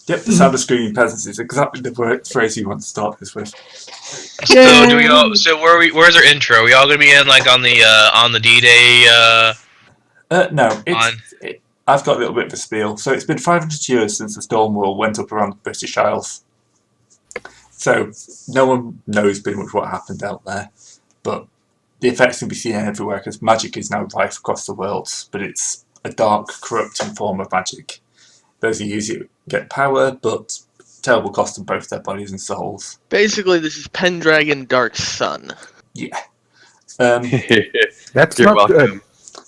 Yep, the sound of screaming peasants is exactly the phrase you want to start this with. So do we all? So where's our intro? We all gonna be in like on the D-Day? No, On I've got a little bit of a spiel. So it's been 500 years since the storm wall went up around the British Isles. So no one knows pretty much what happened out there, but the effects can be seen everywhere because magic is now rife across the world, but it's a dark, corrupting form of magic. Those who use it get power, but terrible cost on both their bodies and souls. Basically, this is Pendragon Dark's son. Yeah. That's You're not welcome. good.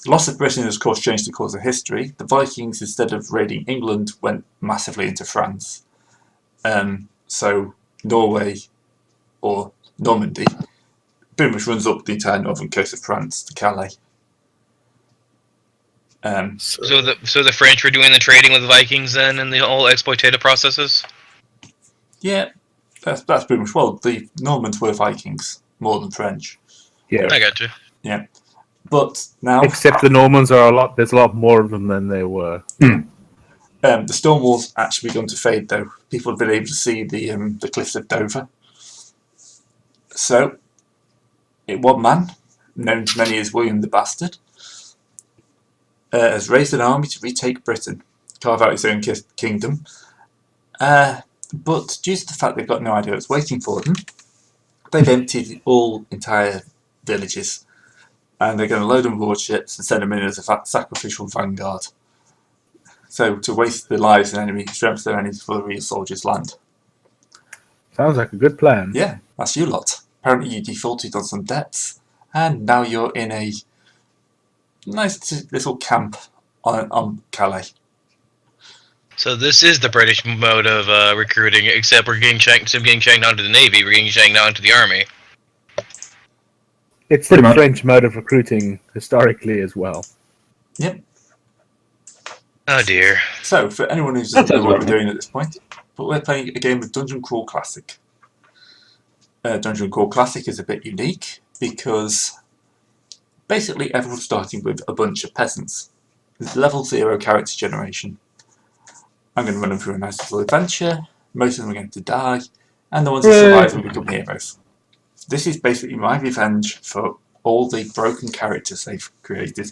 The loss of Britain has, of course, changed the course of history. The Vikings, instead of raiding England, went massively into France. So Norway, or Normandy, pretty much runs up the entire northern coast of France to Calais. so the French were doing the trading with the Vikings then, and the whole exploitative processes. Yeah, that's pretty much, well, the Normans were Vikings, more than French. Yeah. I got you. Yeah. But now, Except the Normans are there's a lot more of them than there were. the storm wall's actually begun to fade, though. People have been able to see the cliffs of Dover. So, one man, known to many as William the Bastard, has raised an army to retake Britain, carve out his own kingdom. But due to the fact they've got no idea what's waiting for them, they've emptied all entire villages. And they're going to load them with warships and send them in as a sacrificial vanguard. So, to waste the lives of enemies, strength their enemies for the real soldiers' land. Sounds like a good plan. Yeah, that's you lot. Apparently you defaulted on some debts, and now you're in a nice little camp on Calais. So this is the British mode of recruiting, except we're getting instead of getting shanked onto the Navy, we're getting shanked onto the Army. It's the French mode of recruiting historically as well. Yep. Oh dear. So, for anyone who doesn't know what we're doing at this point, but we're playing a game of Dungeon Crawl Classic. Dungeon Crawl Classic is a bit unique because basically everyone's starting with a bunch of peasants. It's level 0 character generation. I'm going to run them through a nice little adventure. Most of them are going to die, and the ones that survive will become heroes. This is basically my revenge for all the broken characters they've created.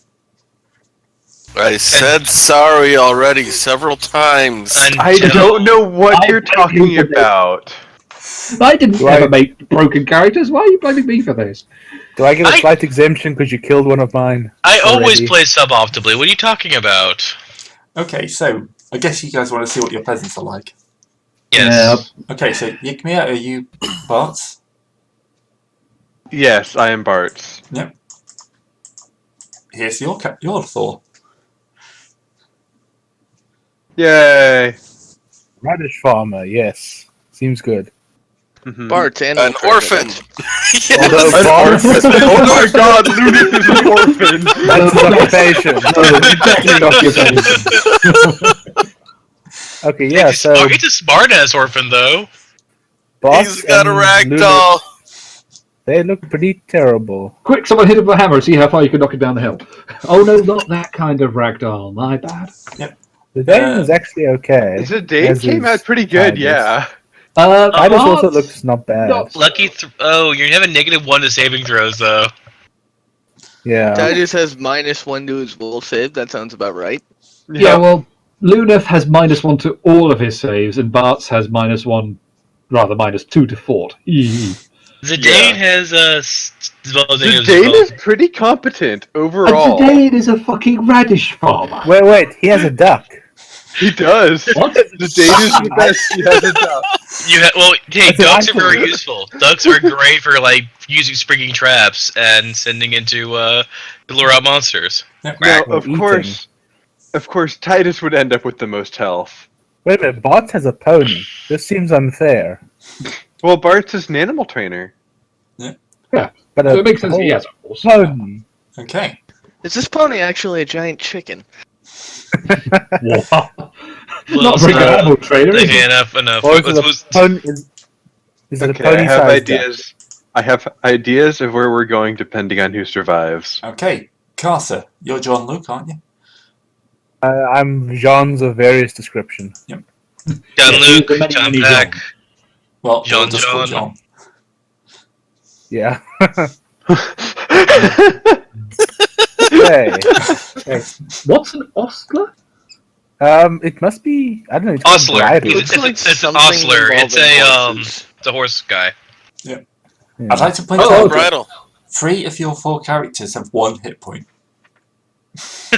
I said sorry already several times. I don't know what you're talking about. I didn't ever make broken characters. Why are you blaming me for this? Do I get a slight exemption because you killed one of mine? I always play suboptimally. What are you talking about? Okay, so I guess you guys want to see what your peasants are like. Yes. Okay, so Yigmia, are you Barts? Yes, I am Bart. Yep. Here's your Thor. Yay! Radish farmer, yes. Seems good. Bart and An orphan. Although Bart, Oh my god, Ludus is an orphan! that's an occupation. Okay, yeah, so It's a smart-ass orphan, though. Bart He's got a and ragdoll. Ludus, they look pretty terrible. Quick, someone hit him with a hammer and see how far you can knock it down the hill. Oh no, not that kind of ragdoll. My bad. The Dane is actually okay. The Dane as came is out pretty good, Titus. yeah. Titus also Bart- looks not bad. No. Lucky. You have a -1 to saving throws, though. Yeah. Titus has -1 to his will save. That sounds about right. Yeah, well, Lunef has -1 to all of his saves, and Bart's has -2 to fort. Zidane has The Dane is pretty competent overall. And Zidane is a fucking radish farmer. Wait, he has a duck. He does. What? The Dane is the best. He has a duck. Hey, That's an ducks are very item. useful. Ducks are great for like using springing traps and sending into to lure out monsters. Yep. Now, Or of course, Titus would end up with the most health. Wait a minute, Bart has a pony. This seems unfair. Well, Bart's is an animal trainer. But So it makes sense. Yes, of course. pony. Okay. Is this pony actually a giant chicken? Not very good animal trainer, is Okay, it? enough. Or is it a Okay, I pony have sized duck? ideas. I have ideas of where we're going depending on who survives. Okay. Carter, you're John Luke, aren't you? I'm Jean's of various description. John Yeah, Luke, the many, John many Peck. Well, John we'll just call John. John. Yeah. Hey. What's an ostler? It must be. I don't know. It's called Ostler. bridle. Looks like It's an something ostler. It's involving horses. it's a horse guy. Yeah. I'd like to point Oh, out okay. Bridle. 3 of your 4 characters have 1 hit point.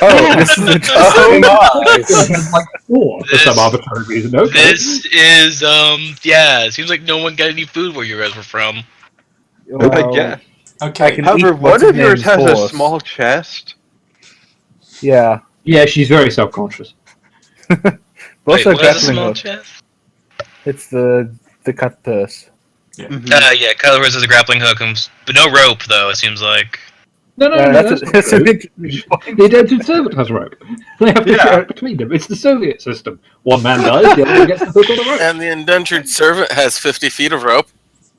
Oh, this is interesting. It has like 4 for This- some arbitrary reason. Okay. This is yeah. It seems like no one got any food where you guys were from. Well, Yeah. Okay. I can- However, eat what's one of his yours name's has a horse. small chest. Yeah. Yeah, she's very self-conscious. Wait, Also, what is a grappling small hook. chest? It's the cut purse. Mhm. Yeah, Kylo has a grappling hook, but no rope though. It seems like. No, That's that's a not bit. true. The indentured servant has rope. They have to Yeah. share it between them. It's the Soviet system. One man dies, the other one gets the hook on the rope. And the indentured servant has 50 feet of rope.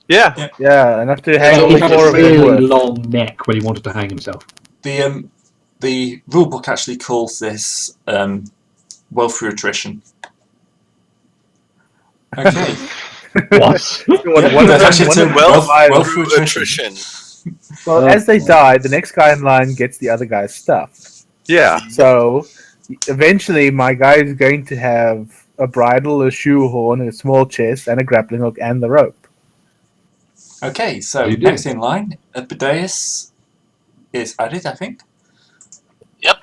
Yeah. Yeah, enough to hang So all he had 4 a of them really worth. long neck when he wanted to hang himself. The rule book actually calls this wealth through attrition. Okay. What? One of There's them- actually one two of them wealth survives. through attrition. Well, as they die, the next guy in line gets the other guy's stuff. Yeah. So eventually, my guy is going to have a bridle, a shoehorn, a small chest, and a grappling hook, and the rope. Okay, so You did. next in line, Epidaeus is added, I think. Yep.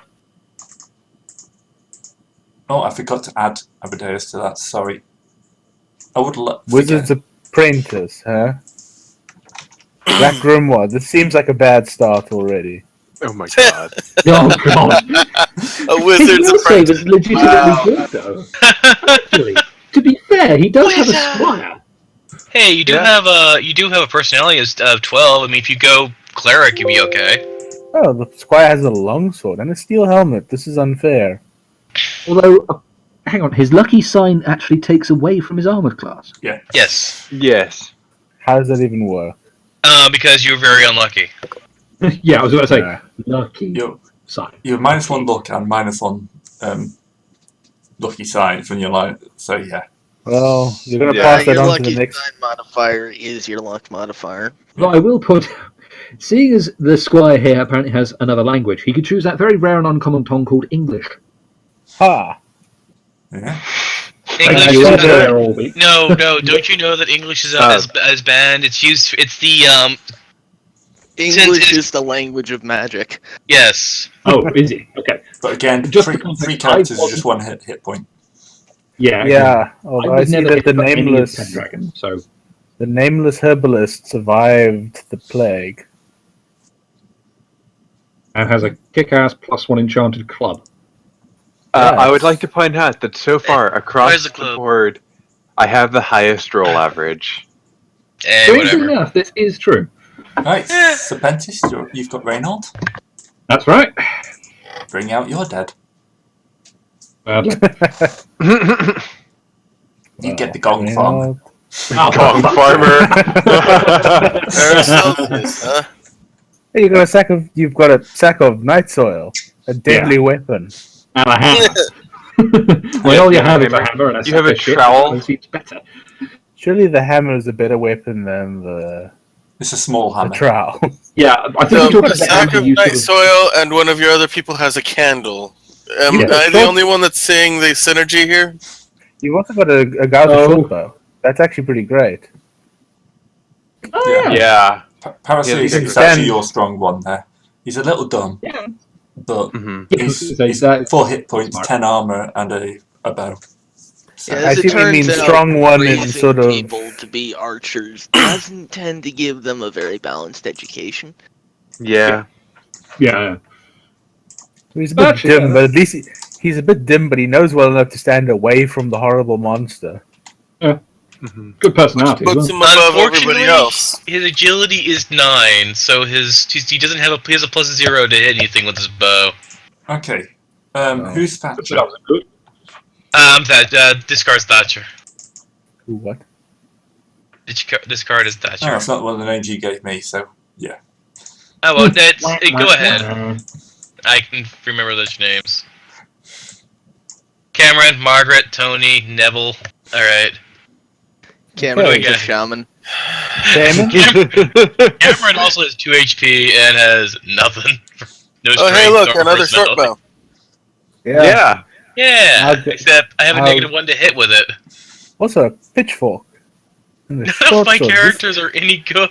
Oh, I forgot to add Epidaeus to that. Sorry. I would Wizard's Apprentice, huh? Black Grimoire. This seems like a bad start already. Oh my god. Oh god! A wizard's His will save apprentice. is legitimately good, though. Actually, to be fair, he does have a squire. Hey, you do Yeah. have a personality of 12. I mean, if you go cleric, you'd be okay. Oh, the squire has a longsword and a steel helmet. This is unfair. Although, hang on, his lucky sign actually takes away from his armored class. Yes, Yes. How does that even work? because you're very unlucky. Yeah, I was about to say, Yeah. lucky You're, sign. you're -1 luck and -1 lucky sign from your line. So yeah. Well, you're going to Yeah. pass that Your on to lucky the next. sign modifier is your luck modifier. But I will put, seeing as the squire here apparently has another language, he could choose that very rare and uncommon tongue called English. Ha! Yeah. English And you is are another. there all week. No, don't you know that English is as banned? It's used. It's the English it's- is the language of magic. yes. Oh, is he? Okay. But again, Just three, for context, three characters I are just 1 hit point. Yeah. Yeah, I although I was see never that hit the by any of nameless, Pendragon, so the nameless herbalist survived the plague. and has a kick-ass +1 enchanted club. I would like to point out that so far Where's across the the club? board, I have the highest roll average. Strangely Whatever. enough, this is true. Right, Serpentis, you've got Reynold. That's right. Bring out your dead. Badly. You get the Gong Farm. Gong farmer. Paracelsus, huh? Hey, you've got a sack of night soil, a deadly weapon. And a hammer. Well, all you have is a hammer. hammer and a You have sack a of shit, trowel? so it's better. Surely the hammer is a better weapon than the It's a small hammer. trowel. Yeah, I think So, you're a talking about sack hammer of you night sort of... soil, and one of your other people has a candle. Am Yeah, I the so- only one that's seeing the synergy here? You've also got a Gauss Oh. short bow. That's actually pretty great. Oh, yeah. Yeah. Paracelsus Yeah, is stand- actually your strong one there. He's a little dumb, Yeah. but hmm Yeah, he's, so he's that- 4 hit points, smart. 10 armor, and a bow. So, Yeah, I as see it what you turns mean, out, strong one and raising sort of- people to be archers doesn't tend to give them a very balanced education. Yeah. Yeah. He's a bit Actually, dim, yeah. but at least he's a bit dim, but he knows well enough to stand away from the horrible monster. hmm Good personality as Puts well. him above everybody Unfortunately, else. his agility is 9, so he doesn't have he has a +0 to hit anything with his bow. okay. Oh. Who's But Thatcher? that was good. That discards Thatcher. Who, what? Discard is Oh, Thatcher. that's not one of the names you gave me, so yeah. Oh well, go ahead. I can remember those names. Cameron, Margaret, Tony, Neville. Alright. Cameron's Okay. a shaman. Shaman? Cameron also has 2 HP and has nothing. No Oh, hey, strength, look, no another short personality. bow. Yeah. Yeah, I'll get- except I have a I'll- negative 1 to hit with it. Also a pitchfork. And a None of short my sword. characters are any good.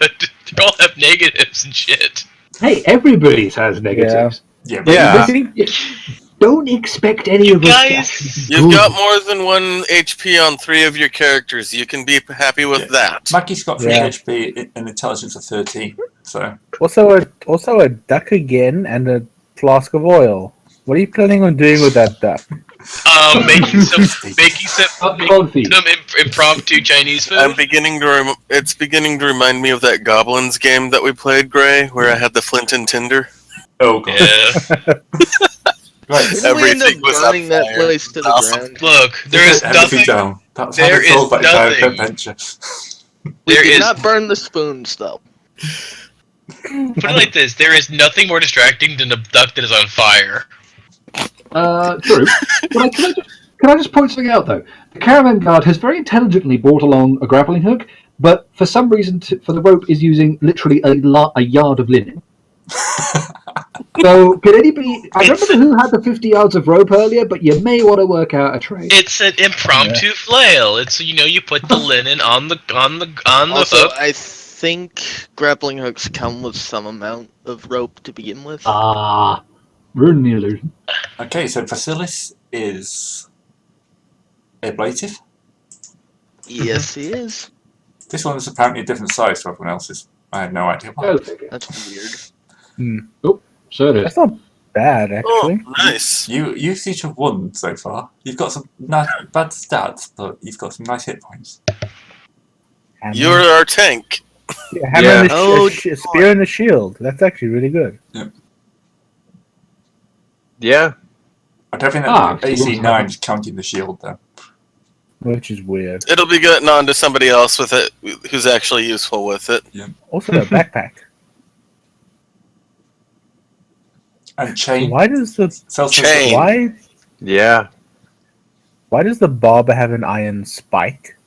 They all have negatives and shit. Hey, everybody's has negatives. Yeah. Yeah. Don't expect any You of us to guys- actually You've do got it. more than 1 HP on 3 of your characters. You can be happy with Yeah. that. Mackie's got 3 Yeah. HP and intelligence of 13. So Also a duck again and a flask of oil. What are you planning on doing with that duck? Making some Confit. impromptu Chinese food. I'm beginning to. It's beginning to remind me of that Goblins game that we played, Gray, where I had the flint and tinder. oh god. Yeah. Right. Didn't we end up Everything was on burning that fire. place to the Awesome. ground? Look, there is Everything nothing. down. That's how there they solved is that entire nothing. adventure. We There did is. not burn the spoons, though. Put it like this: there is nothing more distracting than a duck that is on fire. True. But can I just point something out, though? The caravan guard has very intelligently brought along a grappling hook, but for some reason, for the rope, is using literally a yard of linen. So, can anybody... I remember who had the 50 yards of rope earlier, but you may want to work out a trade. It's an impromptu flail. It's you put the linen on the Also, hook. I think grappling hooks come with some amount of rope to begin with. Ah, ruin the illusion. Okay, so Vasilis is ablative. Yes, he is. This one is apparently a different size to everyone else's. I had no idea why. Go figure. That's weird. So it is. That's not bad, Oh, actually. nice. You each have won so far. You've got some bad stats, but you've got some nice hit points. Hammer. You're our tank. Yeah, hammer Yeah. and Oh, a spear and a shield. That's actually really good. Yeah. I don't think Ah, that AC so 9 is counting the shield though. Which is weird. It'll be getting on to somebody else with it who's actually useful with it. Also a backpack. And chain. Why does the Chain. Yeah. why does the barber have an iron spike?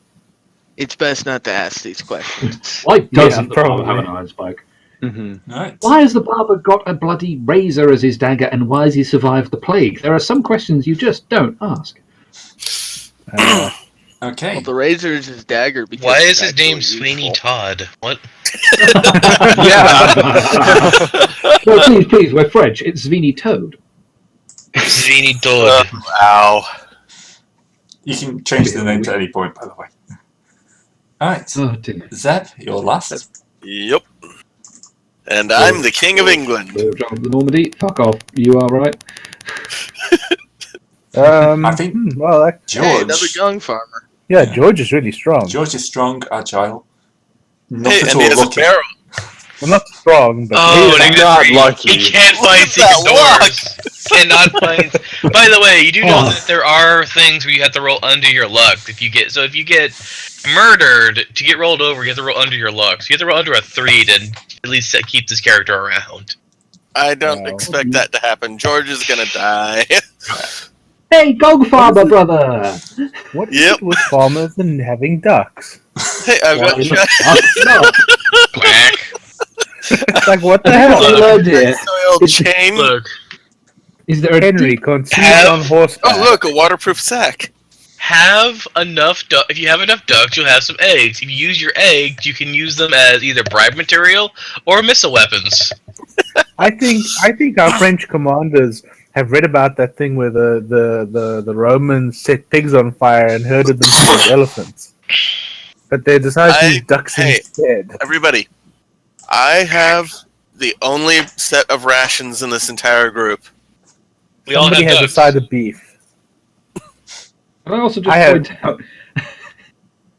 It's best not to ask these questions. Why doesn't the probably. barber have an iron spike? Mm-hmm. Right. Why has the barber got a bloody razor as his dagger, and why has he survived the plague? There are some questions you just don't ask. Okay. Well, the razor is his dagger because Why it's is his name actually Sweeney useful. Todd? What? Yeah. No, please, we're French. It's Sweeney Toad. Sweeney Todd. Wow. You can change the name to any point, by the way. Alright. Oh dear. Zeb, you're last. Yep. And I'm the King of England. John of the Normandy. Fuck off. You are right. I think well, Hey, another George. young farmer. yeah, George is really strong. George is strong, agile. Not Hey, at and all he has a lucky. barrel. Well, not strong, but Oh, He's negative not 3. lucky. He can't find What's secret that doors. Cannot find. By the way, you do know that there are things where you have to roll under your luck. If you get murdered, to get rolled over, you have to roll under your luck. So you have to roll under a 3 to at least keep this character around. I don't Wow. expect that to happen. George is gonna die. Hey, Gog Farmer, brother! what is Yep. it with farmers and having ducks? Hey, I've got No, Quack. It's like, what the you hell? learned it. soiled chain. Look, Is there a Henry conceived Have- on horseback. Oh, look, a waterproof sack. have enough. If you have enough ducks, you'll have some eggs. If you use your eggs, you can use them as either bribe material or missile weapons. I think our French commanders have read about that thing where the Romans set pigs on fire and herded them as elephants. But they decided to use ducks instead. Everybody, I have the only set of rations in this entire group. We all Somebody have has a ducks. side of beef. Can I also just I have- point out...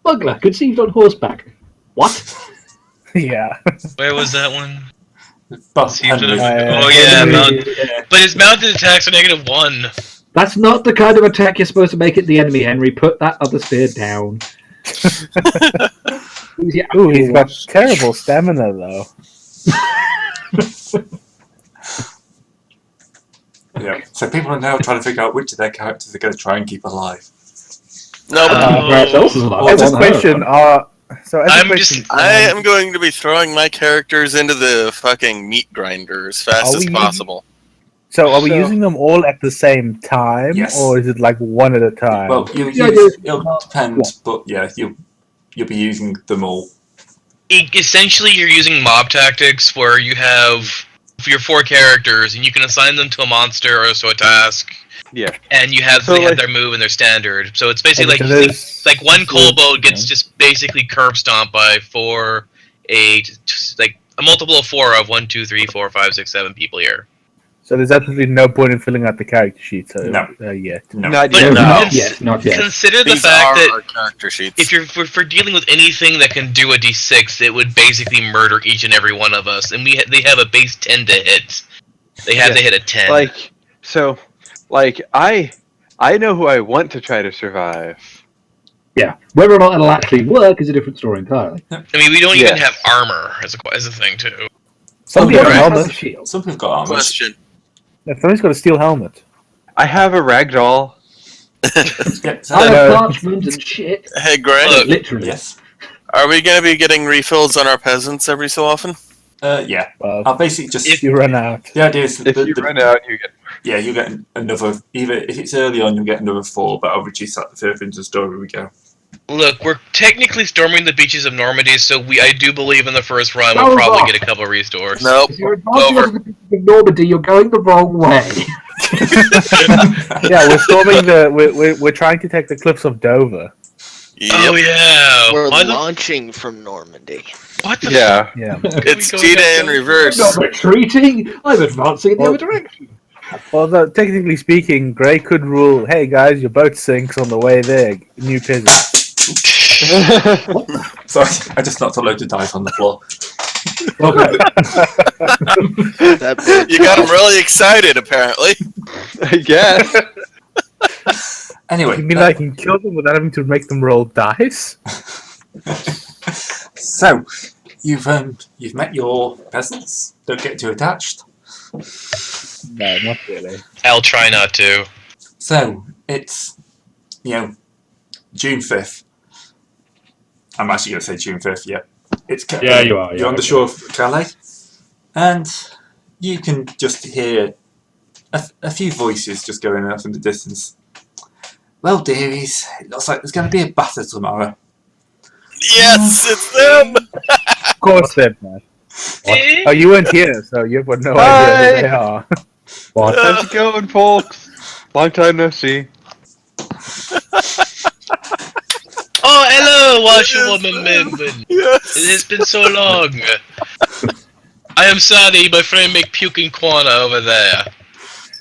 Bugler, conceived on horseback. What? Yeah. Where was that one? But See if Henry, Oh yeah, Henry- but his mounted attacks are -1. That's not the kind of attack you're supposed to make at the enemy, Henry. Put that other spear down. Ooh, he's got terrible stamina though. yeah. So people are now trying to figure out which of their characters they're going to try and keep alive. No, Perhaps else is alive. As I a want her. question, I'm just- I am going to be throwing my characters into the fucking meat grinder as fast Are as we- possible. So are we So- using them all at the same time, Yes. or is it like one at a time? Well, Yeah, yeah. it'll depend, but yeah, you'll be using them all. Essentially, you're using mob tactics where you have your 4 characters and you can assign them to a monster or so a task, Yeah. and you have So, they have like- their move and their standard. So it's basically Okay, like so there's- like one so- kobold gets just basically curb stomped by 4, 8, like a multiple of 4 of 1, 2, 3, 4, 5, 6, 7 people here. So there's absolutely no point in filling out the character sheet No. yet. No. Not But yet. Not yet. Not yet. Consider the These fact are that our character sheets. if we're dealing with anything that can do a d6, it would basically murder each and every one of us, and they have a base 10 to hit. They have to hit a 10. I know who I want to try to survive. Yeah. Whether or not it'll actually work is a different story entirely. I mean, we don't even Yeah. have armor as a thing too. Some people have right. helmets. Shield. Some people have got armor. Question. If somebody's got a steel helmet. I have a ragdoll. Yeah, so- I No. have parchment and shit. Hey, Greg, Look. Literally. yes. are we going to be getting refills on our peasants every so often? Yeah. Well, I'll basically just. if you run out. The idea is If you run out, you get. Yeah, you'll get another. Either if it's early on, you'll get another 4, but I'll reduce that further into the story we go. Look, we're technically storming the beaches of Normandy, so I do believe in the first run we'll Over. probably get a couple restores. Nope. If you're advancing Over. onto the beaches of Normandy, you're going the wrong way. Yeah, we're storming we're trying to take the cliffs of Dover. Yep. Oh yeah. We're Why the, launching from Normandy. what the Yeah. Yeah. It's going cheetah up in there? reverse. I'm not retreating. I'm advancing in the Well- other direction. Although technically speaking, Gray could rule, "Hey guys, your boat sinks on the way there. New peasants." Sorry, I just knocked a load of dice on the floor. Okay. That bitch. You got them really excited, apparently. I guess. Anyway, You mean I can kill them without having to make them roll dice? so you've met your peasants. Don't get too attached. No, not really. I'll try not to. So it's June 5th. I'm actually going to say June 5th. Yeah, it's Yeah, you are, yeah, You're on the okay. shore of Calais, and you can just hear a few voices just going off in the distance. Well, dearies, it looks like there's going to be a battle tomorrow. Yes, it's them! Of course they're bad. Oh, you weren't here, so you've got no idea who they are. What? How's it going, folks? Long time no see. Oh, hello, washerwoman Midman. Yes! It has been so long. I am sorry, my friend make puking Quana over there.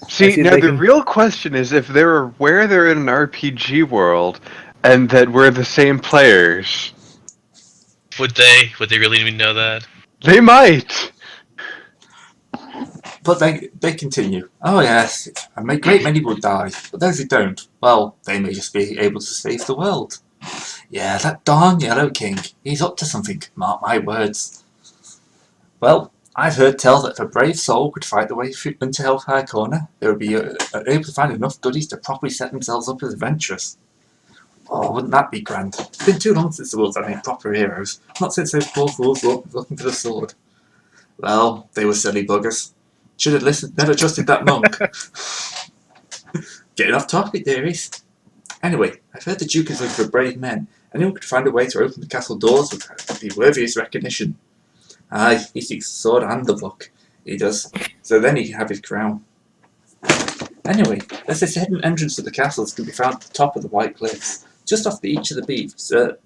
See, see if now they the can- real question is if they're aware they're in an RPG world and that we're the same players. Would they? Would they really even know that? They might. But they continue. Oh yes, a great many will die, but those who don't, well, they may just be able to save the world. Yeah, that darn Yellow King, he's up to something, mark my words. Well, I've heard tell that if a brave soul could fight the way through into Hellfire Corner, they would be able to find enough goodies to properly set themselves up as adventurers. Oh, wouldn't that be grand? It's been too long since the world's had any proper heroes, not since those poor fools were looking for the sword. Well, they were silly buggers. Should have listened, never trusted that monk. Getting off topic, dearies. Anyway, I've heard the Duke is looking for brave men. Anyone could find a way to open the castle doors would be worthy of his recognition. Aye, he seeks the sword and the book. He does. So then he can have his crown. Anyway, there's this hidden entrance to the castle that can be found at the top of the White Cliffs, just off the beach of the beach. So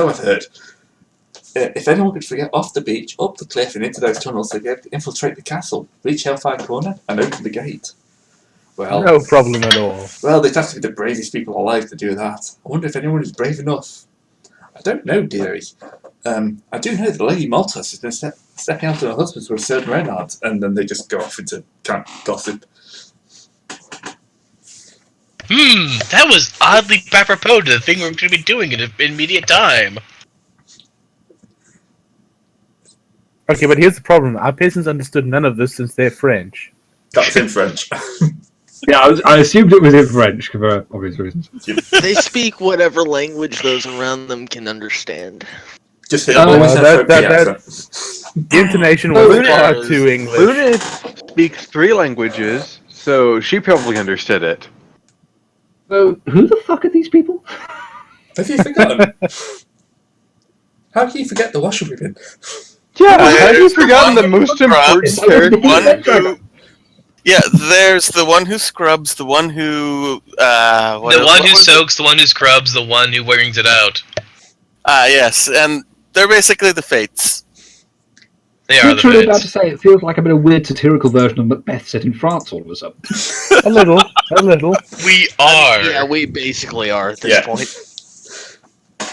I've heard. If anyone could get off the beach, up the cliff and into those tunnels, they'd be able to infiltrate the castle, reach Hellfire Corner, and open the gate. Well, No problem at all. well, they'd have to be the bravest people alive to do that. I wonder if anyone is brave enough. I don't know, dearie. I do know that Lady Malthus has been stepping out to her husband for a certain Reynard, and then they just go off into camp gossip. That was oddly apropos to the thing we're going to be doing in immediate time. Okay, but here's the problem. Our peasants understood none of this since they're French. That's in French. Yeah, I assumed it was in French for obvious reasons. They speak whatever language those around them can understand. Just hit Oh, always have that- the that- accent. The intonation Oh, was it far is. too English. Luna speaks 3 languages, so she probably understood it. So, who the fuck are these people? Have you forgotten? How can you forget the washerwomen? Yeah, have you There's the forgotten one the most who important scrubs, character? one who. Yeah, there's the one who scrubs, the one who. The one who soaks, the one who scrubs, the one who wrings it out. Yes, and they're basically the Fates. They are the Literally about to Fates. say, it feels like a bit of weird satirical version of Macbeth set in France all of a sudden. A little. We are. Yeah, we basically are at this Yeah. point.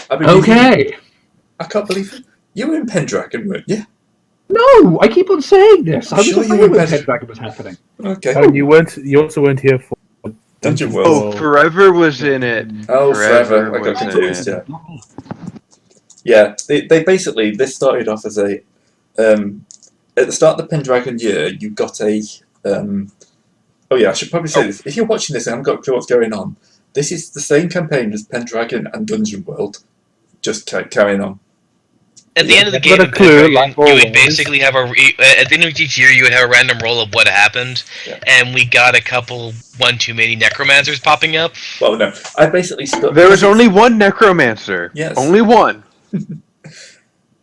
I mean, Okay. I can't believe it. You were in Pendragon, weren't you? No, I keep on saying this. I was Sure you aware were when better. Pendragon was happening. Okay. Oh, you also weren't here for Dungeon Oh, World. Forever was in it. Oh, Forever. I was got in confused, it. yeah. Yeah, they basically, this started off as a, at the start of the Pendragon year, you got a, oh yeah, I should probably say this. If you're watching this and haven't got a clue what's going on, this is the same campaign as Pendragon and Dungeonworld, just carrying on. At the end of the I've game, got a in clue, Pendragon, like you would always. basically have at the end of each year, you would have a random roll of what happened, Yeah. and we got a couple, one too many necromancers popping up. Well, no, I basically stuck. There was only one necromancer. Yes. Only one.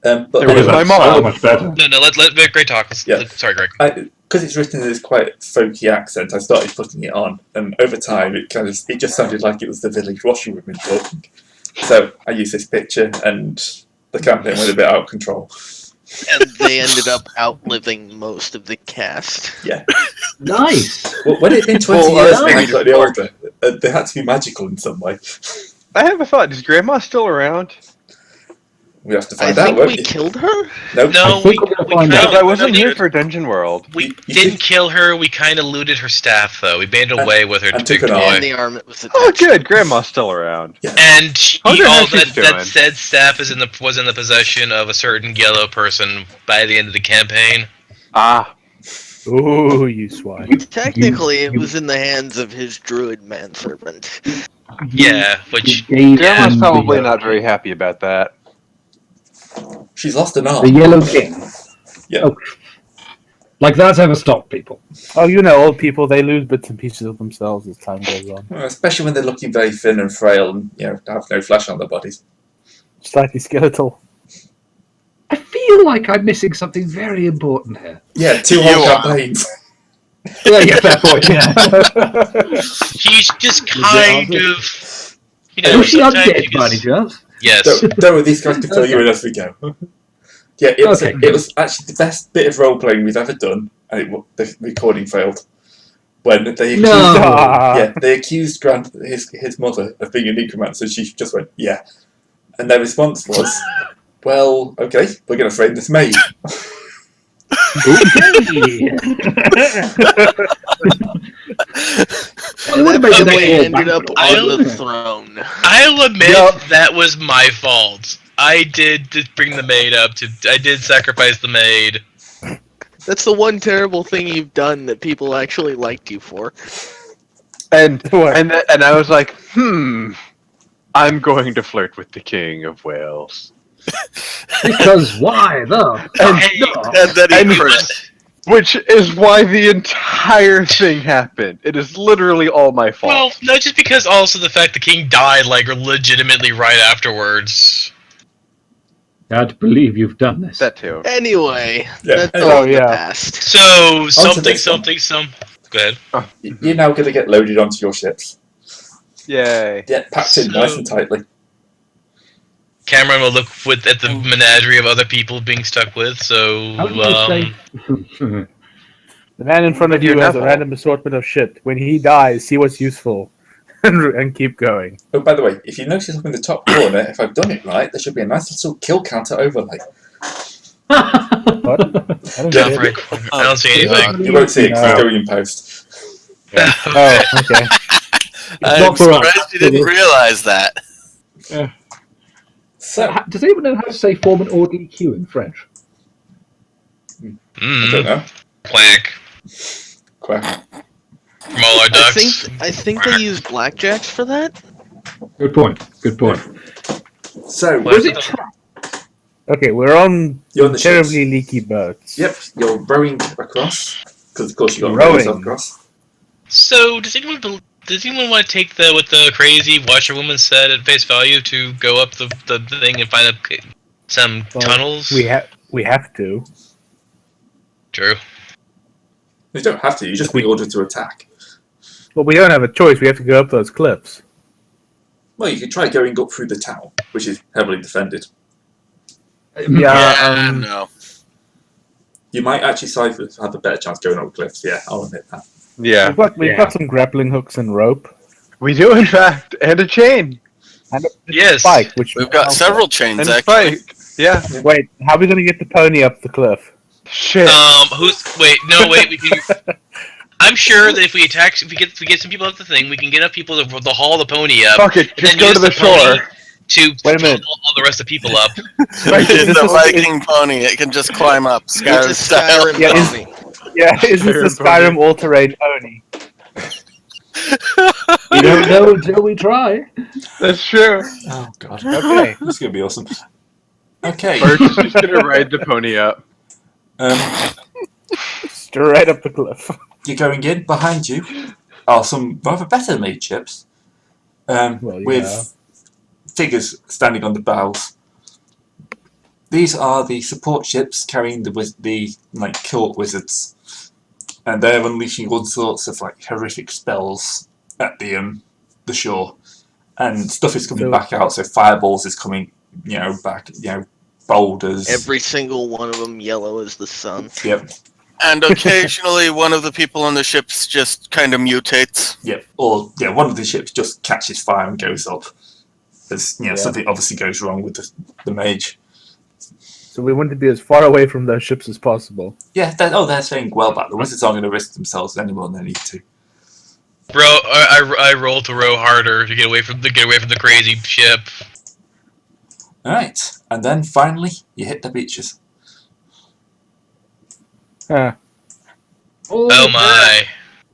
But There was anyway, my mom. So much better. No, let Greg talk. Yeah. Sorry, Greg. because it's written in this quite folky accent, I started putting it on, and over time it just sounded like it was the village washerwomen talking. So I used this picture, and the campaign went a bit out of control. And they ended up outliving most of the cast. Yeah. Nice. Well, when it'd been 20 Well, years I and they think got older, they had to be magical in some way. I have a thought. Is Grandma still around? We have to I find out, think won't we you? killed her? Nope. No, I think we're gonna find Because out. I wasn't here for Dungeon World. We You didn't should- kill her. We kind of looted her staff, though. We banded And- away with her and big took an toy. arm. And the arm was attached. Oh, good. Grandma's still around. And I wonder how all she's that doing. said staff was in the possession of a certain yellow person by the end of the campaign. Ah. Ooh, you swine. Technically, it was in the hands of his druid manservant. Yeah, which Grandma's probably not very happy about that. She's lost an arm. The Yellow King. Yeah. Oh. Like that's ever stopped people. Oh, you know, old people, they lose bits and pieces of themselves as time goes on. Well, especially when they're looking very thin and frail and, have no flesh on their bodies. Slightly skeletal. I feel like I'm missing something very important here. Yeah, 2 You whole are. campaigns. Yeah, fair point. Yeah. she's just kind of, Was she sometimes undead you by any just- chance? Yes. Don't worry, these guys can fill you in as we go. Yeah, it was actually the best bit of role playing we've ever done, and the recording failed. When they accused, No. they accused Grant, his mother, of being a necromancer. She just went, yeah, and their response was, "Well, okay, we're going to frame this maid." Well, it would have made the They next ended up battle. on the throne. I'll admit Yup. that was my fault. I did bring the maid up I did sacrifice the maid. That's the one terrible thing you've done that people actually liked you for. And What? and I was like, I'm going to flirt with the King of Wales. Because why though? And then he And- crit. Which is why the entire thing happened. It is literally all my fault. Well, no, just because also the fact the king died legitimately right afterwards. Can't believe you've done this. that too. Anyway, Yeah. that's Oh, all in the yeah. past. So something. this one. Go ahead. You're now going to get loaded onto your ships. Yay. Yeah, packed in nice and tightly. Cameron will look at the menagerie of other people being stuck with. So How do you say? The man in front of With your you has a knuckle. random assortment of shit. When he dies, see what's useful and keep going. Oh, by the way, if you notice up in the top corner, if I've done it right, there should be a nice little kill counter overlay. What? I don't No, get it. Frank, I don't see anything. You won't see it because No. it's going in post. Oh, okay. I'm not for us. surprised you didn't realize that. So, Does anyone know how to say form an orderly queue in French? I don't know. Quack. Quack. From all our I ducks. think they use blackjacks for that. Good point. Good point. So, Well, Was it trapped? Okay, we're on You're on the terribly ships. leaky boats. yep, you're rowing across, because of course you've got Rowing. rowers across. So, does anyone want to take what the crazy washerwoman said at face value to go up the thing and find some Well, tunnels? We have to. True. You don't have to, you just be ordered to attack. But we don't have a choice. We have to go up those cliffs. Well, you could try going up through the town, which is heavily defended. Yeah. No. You might actually have a better chance going up cliffs, yeah, I'll admit that. Yeah. We've got some grappling hooks and rope. We do, in fact, and a chain. And a Yes. spike, which We've got several chains, And a actually. spike. Yeah. Wait, how are we going to get the pony up the cliff? Shit. Wait, we can. I'm sure that if we get some people up the thing, we can get enough people to haul the pony up. Fuck it, and just then go use to the pony shore. to Wait a minute. haul all the rest of the people up. It's a Viking pony. It can just climb up, It's Skyrim a style. Skyrim Yeah, pony. Yeah, is this the Skyrim Skyrim all-terrain pony? We don't know until we try. That's true. Oh, God. Okay. This is going to be awesome. Okay. Bert's just gonna ride the pony up. Straight up the cliff. You're going in. Behind you are some rather better made ships with figures standing on the bows. These are the support ships carrying the court wizards, and they're unleashing all sorts of horrific spells at the shore, and stuff is coming back out. So fireballs is coming, back. Boulders. Every single one of them yellow as the sun. Yep. And occasionally one of the people on the ships just kind of mutates. Yep. Or one of the ships just catches fire and goes up. As something obviously goes wrong with the mage. So we want to be as far away from those ships as possible. Yeah. They're saying well back. The wizards aren't going to risk themselves any more than they need to. Bro, I roll to row harder to get away from the crazy ship. All right. And then finally, you hit the beaches. Oh my!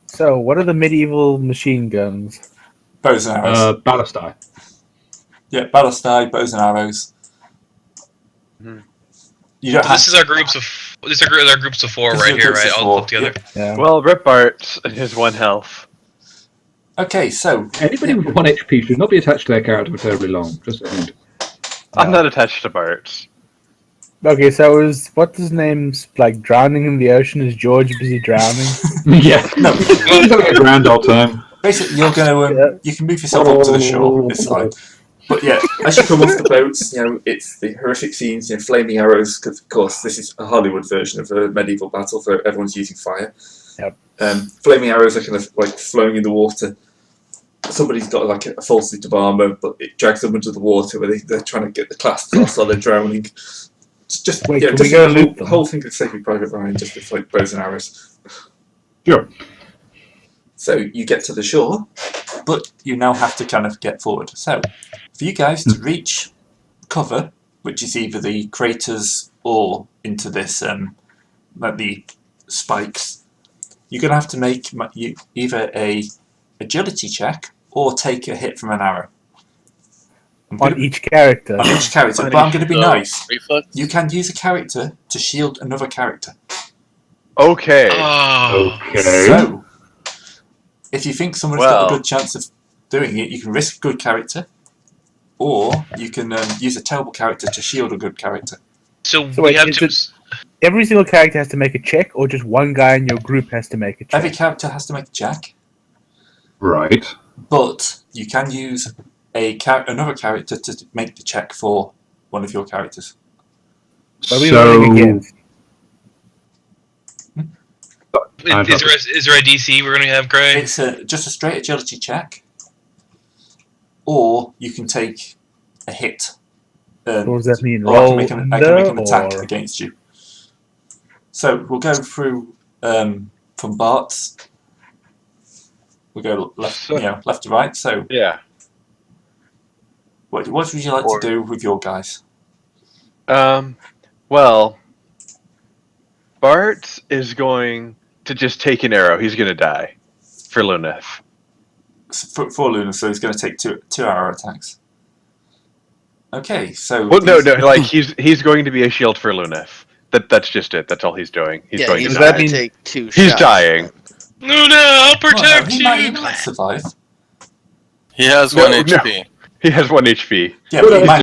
So, what are the medieval machine guns? Bows and arrows. Ballastai. Yeah, ballistide, bows and arrows. You don't have This is our groups of. These are our groups of four This is right your here, groups right? of All four, put together. Yeah. Well, Rip Bart and his 1 health. Okay, so Anybody with 1 HP should not be attached to their character for terribly long. Just a hint. I'm not attached to Bart. Okay, so what's his name's drowning in the ocean? Is George busy drowning? Yeah. no. He's having a grand old time. Basically, you're going to you can move yourself up to the shore. It's fine. But yeah, as you come off the boats, it's the horrific scenes, flaming arrows. Because of course, this is a Hollywood version of a medieval battle, so everyone's using fire. Yep. Flaming arrows are kind of flowing in the water. Somebody's got a full suit of armor, but it drags them into the water where they're trying to get the clasp across while they're drowning. Just Wait, can just we go the loot them? whole thing could Saving Private Ryan just with bows and arrows. Sure. So you get to the shore, but you now have to kind of get forward. So for you guys to reach cover, which is either the craters or into this the spikes, you're going to have to make either a agility check or take a hit from an arrow. On each character. On each character, but I'm going to be nice. Reflex. You can use a character to shield another character. Okay. Oh. Okay. So, if you think someone's got Well. a good chance of doing it, you can risk a good character, or you can use a terrible character to shield a good character. So So we wait, have is to. it- Every single character has to make a check, or just one guy in your group has to make a check? Every character has to make a check, Right. but you can use another character to make the check for one of your characters. What are we rolling against? Is there a DC we're gonna have, Craig? It's just a straight agility check, or you can take a hit. What does that mean? Or I Roll can make an attack or... against you. So we'll go through from Bart's. We'll go left, left to right. So Yeah. what would you like to do with your guys? Well, Bart is going to just take an arrow. He's going to die. for Luneth. For Luna, so he's going to take two arrow attacks. Okay, so Well, no, like he's going to be a shield for Luneth. That's just it. That's all he's doing. He's Yeah, going he's to going die. to take 2 shots. He's dying. Luna, I'll Well, no, protect he you. might survive. He has No, 1 no. HP. He has 1 HP. Yeah, but he might